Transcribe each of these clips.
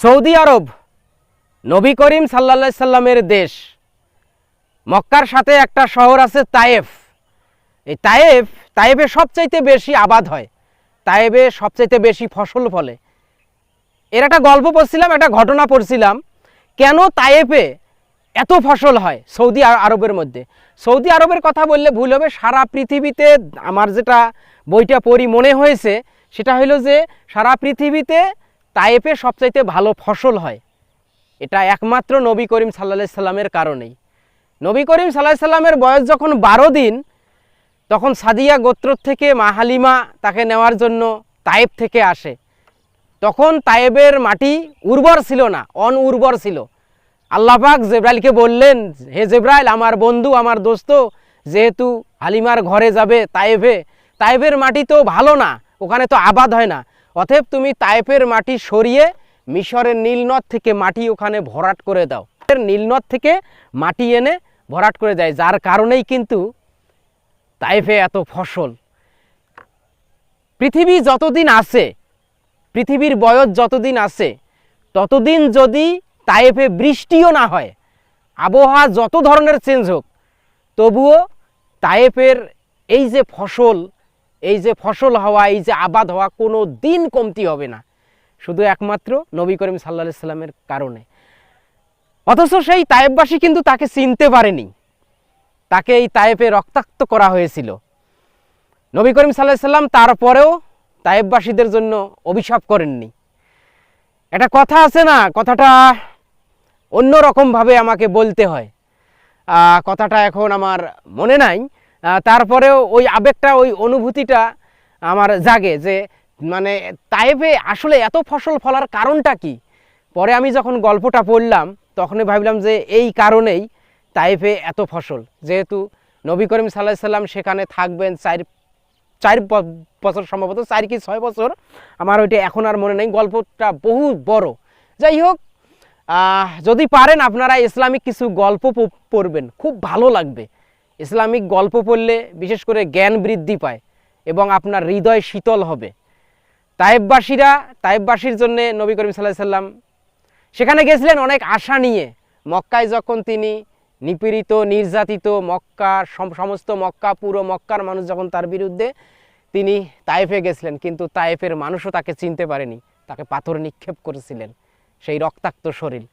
Saudi আরব নবী করিম সাল্লাল্লাহু আলাইহি সাল্লামের দেশ। মক্কার সাথে একটা শহর আছে তায়েফ। এই তায়েফে সবচাইতে বেশি আবাদ হয়, তায়েফে সবচাইতে বেশি ফসল ফলে। এর একটা গল্প পড়ছিলাম, একটা ঘটনা পড়ছিলাম, কেন তায়েফে এত ফসল হয় সৌদি আরবের মধ্যে। সৌদি আরবের কথা বললে ভুল হবে, সারা পৃথিবীতে আমার যেটা বইটা পড়ি মনে হয়েছে সেটা হলো যে সারা পৃথিবীতে তায়েফে সবচাইতে ভালো ফসল হয়। এটা একমাত্র নবী করিম সাল্লাল্লাহু আলাইহি সাল্লামের কারণেই। নবী করিম সাল্লাল্লাহু আলাইহি সাল্লামের বয়স যখন 12 দিন, তখন সাদিয়া গোত্র থেকে মা হালিমা তাকে নেওয়ার জন্য তায়েফ থেকে আসে। তখন তায়েবের মাটি উর্বর ছিল না, অনুর্বর ছিল। আল্লাহ পাক জিবরাইলকে বললেন, হে জিবরাইল, আমার বন্ধু, আমার দোস্ত যেহেতু হালিমার ঘরে যাবে তায়েফের মাটি তো ভালো না, ওখানে তো আবাদ হয় না, অতএব তুমি তায়েফের মাটি সরিয়ে মিশরের নীলনদ থেকে মাটি ওখানে ভরাট করে দাও। নীলনদ থেকে মাটি এনে ভরাট করে দেয়, যার কারণেই কিন্তু তায়েফে এত ফসল। পৃথিবী যতদিন আছে, পৃথিবীর বয়স যতদিন আছে, ততদিন যদি তায়েফে বৃষ্টিও না হয়, আবহাওয়া যত ধরনের চেঞ্জ হোক, তবুও তায়েফের এই যে ফসল হওয়া, এই যে আবাদ হওয়া, কোনো দিন কমতি হবে না, শুধু একমাত্র নবী করিম সাল্লাল্লাহু আলাইহি সাল্লামের কারণে। অথচ সেই তায়েফবাসী কিন্তু তাকে চিনতে পারেনি, তাকে এই তায়েফে রক্তাক্ত করা হয়েছিল। নবী করিম সাল্লাল্লাহু আলাইহি সাল্লাম তারপরেও তায়েফবাসীদের জন্য অভিশাপ করেননি। একটা কথা আছে না, কথাটা অন্য রকমভাবে আমাকে বলতে হয়, কথাটা এখন আমার মনে নাই, তারপরেও ওই আবেগটা, ওই অনুভূতিটা আমার জাগে যে মানে তায়েফে আসলে এত ফসল ফলার কারণটা কি। পরে আমি যখন গল্পটা পড়লাম তখনই ভাবলাম যে এই কারণেই তায়েফে এত ফসল। যেহেতু নবী করিম সাল্লাল্লাহু আলাইহি সাল্লাম সেখানে থাকবেন চার বছর, সম্ভবত 4 কি 6 বছর, আমার ওইটা এখন আর মনে নেই, গল্পটা বহু বড়। যাই হোক, যদি পারেন আপনারা ইসলামিক কিছু গল্প পড়বেন, খুব ভালো লাগবে। ইসলামিক গল্প পড়লে বিশেষ করে জ্ঞান বৃদ্ধি পায় এবং আপনার হৃদয় শীতল হবে। তায়েফবাসীর জন্য নবী করিম সাল্লাল্লাহু আলাইহি সাল্লাম সেখানে গেছিলেন অনেক আশা নিয়ে। মক্কায় যখন তিনি নিপীড়িত, নির্যাতিত, সমস্ত মক্কা, পুরো মক্কার মানুষ যখন তার বিরুদ্ধে, তিনি তায়েফে গেছিলেন, কিন্তু তায়েফের মানুষও তাকে চিনতে পারেনি, তাকে পাথর নিক্ষেপ করেছিলেন সেই রক্তাক্ত শরীর।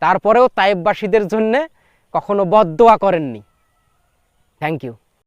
তারপরেও তায়েফবাসীদের জন্যে কখনো বদদোয়া করেননি। Thank you.